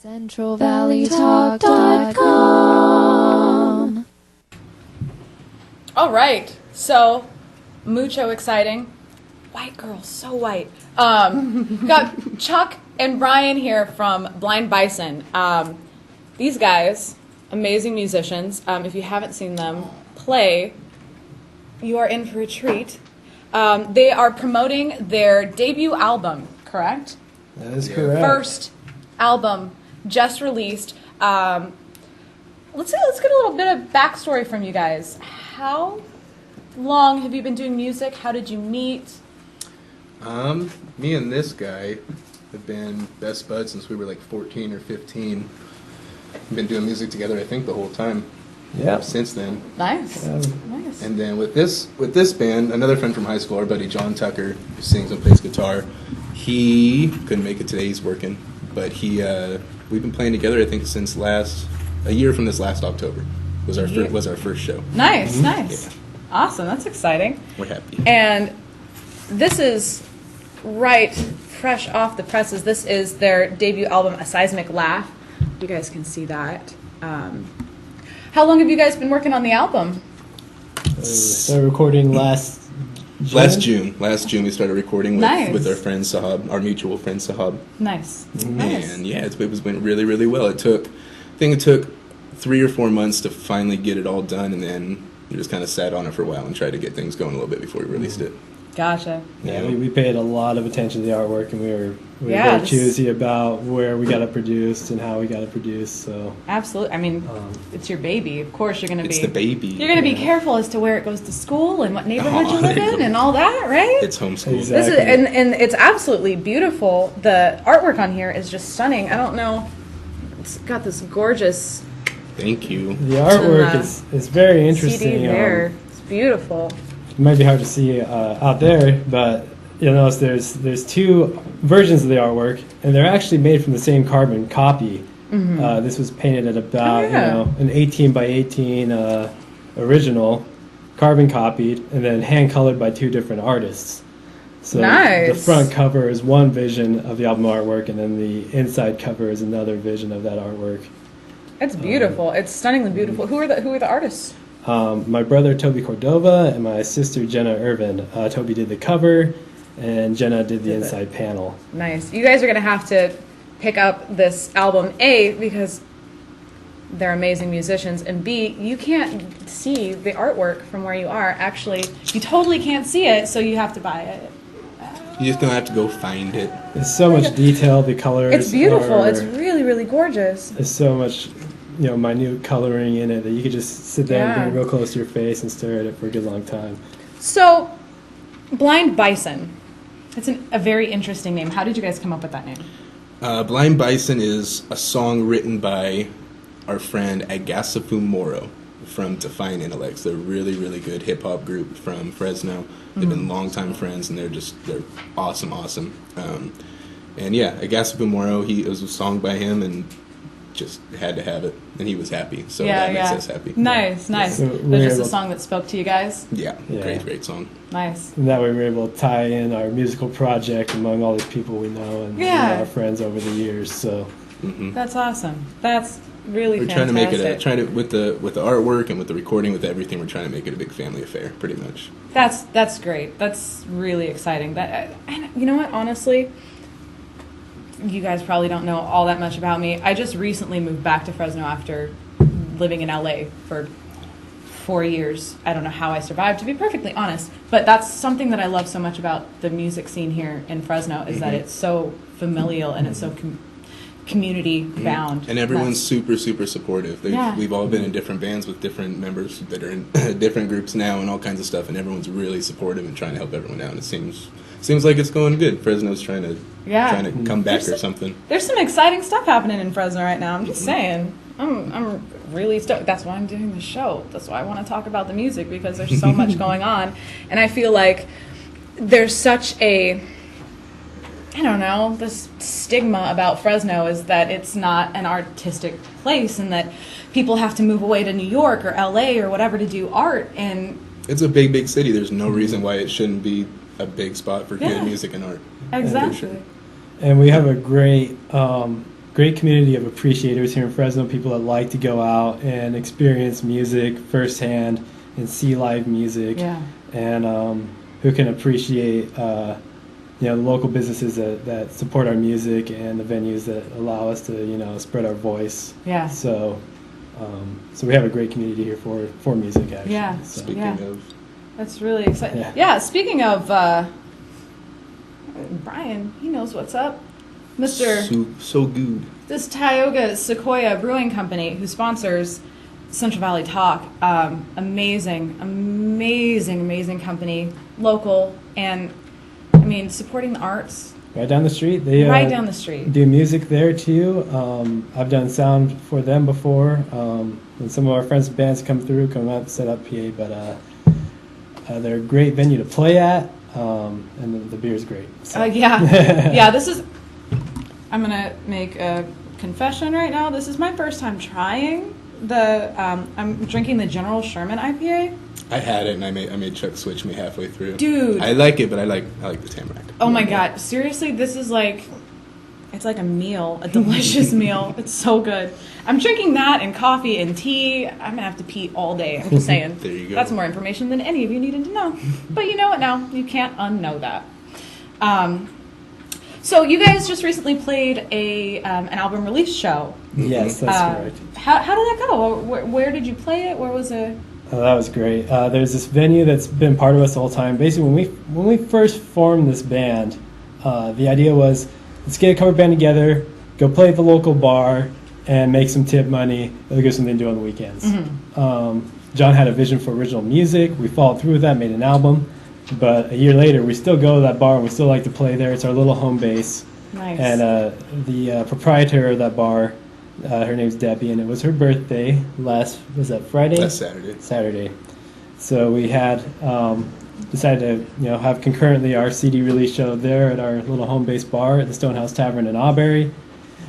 CentralValleyTalk.com. All right, so mucho exciting. White girl, so white. Got Chuck and Brian here from Blind Bison. These guys, amazing musicians. If you haven't seen them play, you are in for a treat. They are promoting their debut album, correct? That is correct. First album just released. Let's get a little bit of backstory from you guys. How long have you been doing music? How did you meet? Me and this guy have been best buds since we were like 14 or 15. We've been doing music together, I think, the whole time. Yeah. Since then. Nice. Nice. And then with this band, another friend from high school, our buddy John Tucker, who sings and plays guitar, he couldn't make it today. He's working, but we've been playing together, I think, since a year from this last October was our first show. Nice, nice. Yeah. Awesome. That's exciting. We're happy. And this is right fresh off the presses. This is their debut album, A Seismic Laugh. You guys can see that. How long have you guys been working on the album? We started recording last June. Last June we started recording with our friend Sahab, our mutual friend Sahab. Nice. Nice. And yeah, it went really, really well. I think it took 3 or 4 months to finally get it all done, and then we just kind of sat on it for a while and tried to get things going a little bit before we released it. Gotcha. Yeah, we paid a lot of attention to the artwork, and we were very choosy about where we got it produced and how we got it produced. So absolutely. I mean, it's your baby. Of course, you're going to be. It's the baby. You're going to be careful as to where it goes to school and what neighborhood you live in and all that, right? It's homeschooled. Exactly. This is, and it's absolutely beautiful. The artwork on here is just stunning. I don't know. It's got this gorgeous. Thank you. The artwork is very interesting. CD there. It's beautiful. It might be hard to see out there, but you'll notice there's two versions of the artwork, and they're actually made from the same carbon copy. Mm-hmm. This was painted at about an 18 by 18 original, carbon copied, and then hand colored by two different artists. So nice. The front cover is one vision of the album artwork, and then the inside cover is another vision of that artwork. It's beautiful. It's stunningly beautiful. Who are the artists? My brother Toby Cordova and my sister Jenna Irvin. Toby did the cover, and Jenna did the inside panel. Nice. You guys are going to have to pick up this album, A, because they're amazing musicians, and B, you can't see the artwork from where you are. Actually, you totally can't see it, so you have to buy it. You just gonna have to go find it. There's so much detail. The colors. It's beautiful. It's really, really gorgeous. There's so much, minute coloring in it that you could just sit there and bring it real close to your face and stare at it for a good long time. So, Blind Bison. It's a very interesting name. How did you guys come up with that name? Blind Bison is a song written by our friend Agassifu Moro from Defiant Intellects. They're a really, really good hip-hop group from Fresno. They've been longtime friends, and they're awesome. And yeah, Agassifu Moro, it was a song by him, and just had to have it, and he was happy, so that makes us happy. Nice. So There's just a song that spoke to you guys? Yeah. Great song. Nice. And that way we were able to tie in our musical project among all these people we know and our friends over the years. So That's awesome. That's really fantastic. We're trying to make it with the artwork and with the recording, with everything, we're trying to make it a big family affair, pretty much. That's great. That's really exciting. And you know what, honestly, you guys probably don't know all that much about me. I just recently moved back to Fresno after living in LA for 4 years. I don't know how I survived, to be perfectly honest. But that's something that I love so much about the music scene here in Fresno is that it's so familial and it's so community bound. And everyone's super, super supportive. We've all been in different bands with different members that are in different groups now and all kinds of stuff, and everyone's really supportive and trying to help everyone out. It seems like it's going good. Fresno's trying to come back or something. There's some exciting stuff happening in Fresno right now. I'm just saying. I'm really stoked. That's why I'm doing the show. That's why I want to talk about the music, because there's so much going on. And I feel like there's such this stigma about Fresno is that it's not an artistic place and that people have to move away to New York or LA or whatever to do art. And it's a big, big city. There's no reason why it shouldn't be a big spot for good music and art. Exactly. Sure. And we have a great great community of appreciators here in Fresno, people that like to go out and experience music firsthand and see live music, and who can appreciate the local businesses that support our music and the venues that allow us to spread our voice. Yeah. So we have a great community here for music, actually. Yeah. So. Speaking of, that's really exciting. Yeah. Speaking of Brian, he knows what's up. Mr. So good. This Tioga Sequoia Brewing Company, who sponsors Central Valley Talk, amazing company, local, and I mean supporting the arts. Right down the street. They right down the street. Do music there too. I've done sound for them before. When some of our friends' bands come out and set up PA, but they're a great venue to play at, and the beer's great. So. Yeah. This is. I'm gonna make a confession right now. This is my first time trying the. I'm drinking the General Sherman IPA. I had it and I made Chuck switch me halfway through. Dude, I like it, but I like the Tamarack. Oh my God! Seriously, this is it's like a meal, a delicious meal. It's so good. I'm drinking that and coffee and tea. I'm gonna have to pee all day. I'm just saying. There you go. That's more information than any of you needed to know. But you know what? Now you can't unknow that. So you guys just recently played an album release show. Yes, that's correct. How did that go? Where did you play it? Where was it? Oh, that was great. There's this venue that's been part of us the whole time. Basically, when we first formed this band, the idea was, let's get a cover band together, go play at the local bar, and make some tip money. It'll give something to do on the weekends. Mm-hmm. John had a vision for original music. We followed through with that, made an album. But a year later, we still go to that bar, and we still like to play there. It's our little home base. Nice. And the proprietor of that bar, her name's Debbie, and it was her birthday was that Friday? Last Saturday. Saturday. So we had decided to have concurrently our CD release show there at our little home base bar at the Stonehouse Tavern in Auberry.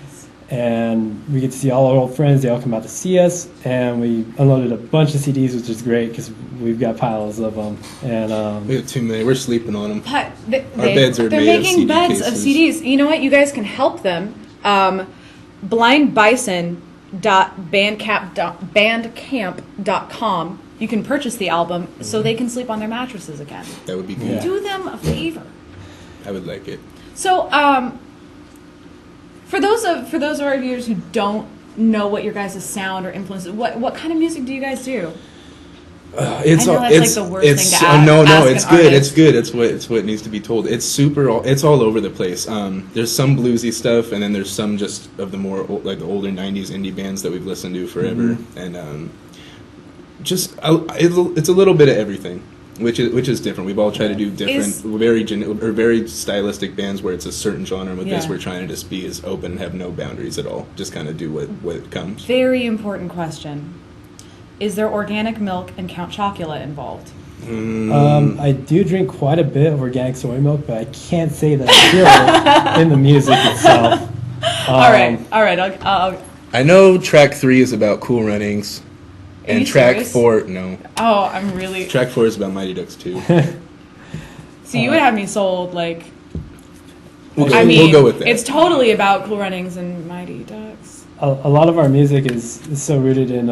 Nice. And we get to see all our old friends. They all come out to see us, and we unloaded a bunch of CDs, which is great because we've got piles of them. And we have too many. We're sleeping on them. Our beds are they're made of making CD beds cases. of CDs. You know what? You guys can help them. blindbison.bandcamp.com. You can purchase the album so they can sleep on their mattresses again. That would be good. Yeah. Do them a favor. I would like it. So, for those of our viewers who don't know what your guys' sound or influence, what kind of music do you guys do? It's I know that's like the worst thing to ask. No, ask it's an good. artist. It's good. It's what needs to be told. It's all over the place. There's some bluesy stuff, and then there's some just of the more like the older '90s indie bands that we've listened to forever, and it's a little bit of everything, which is different. We've all tried to do different, very stylistic bands where it's a certain genre. And with this, we're trying to just be as open and have no boundaries at all. Just kind of do what comes. Very important question. Is there organic milk and Count Chocula involved? I do drink quite a bit of organic soy milk, but I can't say that I feel it in the music itself. All right. I know track 3 is about Cool Runnings, and you track serious? 4 no. Oh, I'm really. Track 4 is about Mighty Ducks 2. So you would have me sold like. We'll We'll go with that. It's totally about Cool Runnings and Mighty Ducks. A lot of our music is so rooted in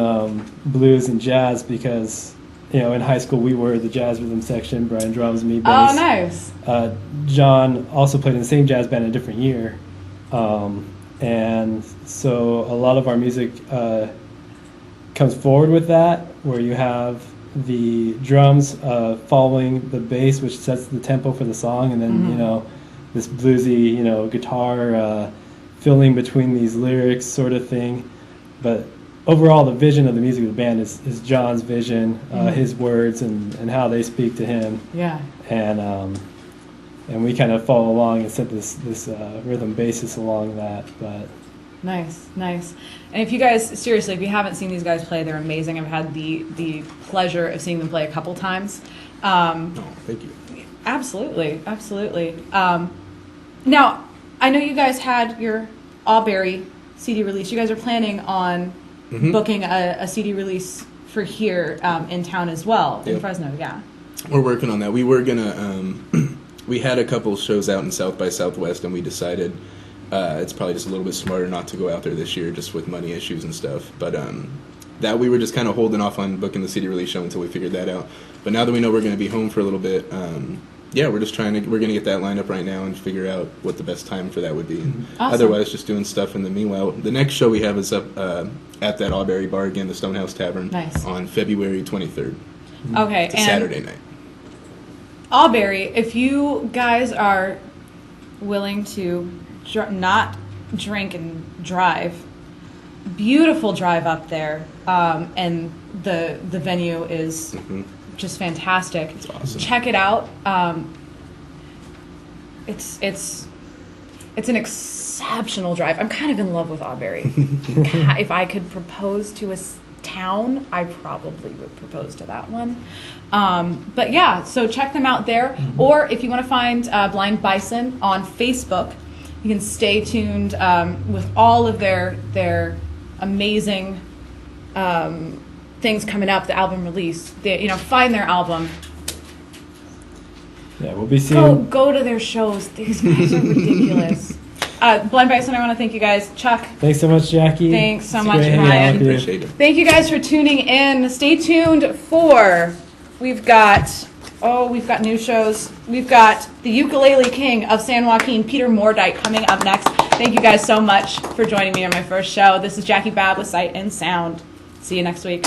blues and jazz because, in high school we were the jazz rhythm section, Brian drums, me bass. Oh, nice. John also played in the same jazz band in a different year. And so a lot of our music comes forward with that, where you have the drums following the bass, which sets the tempo for the song, and then, this bluesy, guitar filling between these lyrics sort of thing. But overall, the vision of the music of the band is John's vision, his words, and how they speak to him. Yeah. And we kind of follow along and set this rhythm basis along that. But Nice. And if you guys, seriously, if you haven't seen these guys play, they're amazing. I've had the pleasure of seeing them play a couple times. Thank you. Absolutely. Now, I know you guys had your Auberry CD release. You guys are planning on booking a CD release for here in town as well, in Fresno, yeah. We're working on that. We were gonna, we had a couple shows out in South by Southwest, and we decided It's probably just a little bit smarter not to go out there this year, just with money issues and stuff. But that we were just kind of holding off on booking the city release show until we figured that out. But now that we know we're going to be home for a little bit, yeah, we're going to get that lined up right now and figure out what the best time for that would be. Awesome. Otherwise, just doing stuff in the meanwhile. The next show we have is up at that Auberry bar again, the Stonehouse Tavern, Nice. on February 23rd. Okay, It's a and Saturday night. Auberry, if you guys are willing to not drink and drive, beautiful drive up there, and the venue is just fantastic. It's awesome. Check it out. It's an exceptional drive. I'm kind of in love with Auberry. If I could propose to a town, I probably would propose to that one. But yeah, so check them out there. Or if you want to find Blind Bison on Facebook, you can stay tuned with all of their amazing things coming up, the album release. Find their album. Yeah, we'll be seeing. Go to their shows. These guys are ridiculous. Blind Bison, I want to thank you guys. Chuck. Thanks so much, Jackie. Thanks so It's much, great hanging out Ryan. with you. Appreciate it. Thank you guys for tuning in. Stay tuned for we've got new shows. We've got the Ukulele King of San Joaquin, Peter Mordite, coming up next. Thank you guys so much for joining me on my first show. This is Jacque Babb with Sight and Sound. See you next week.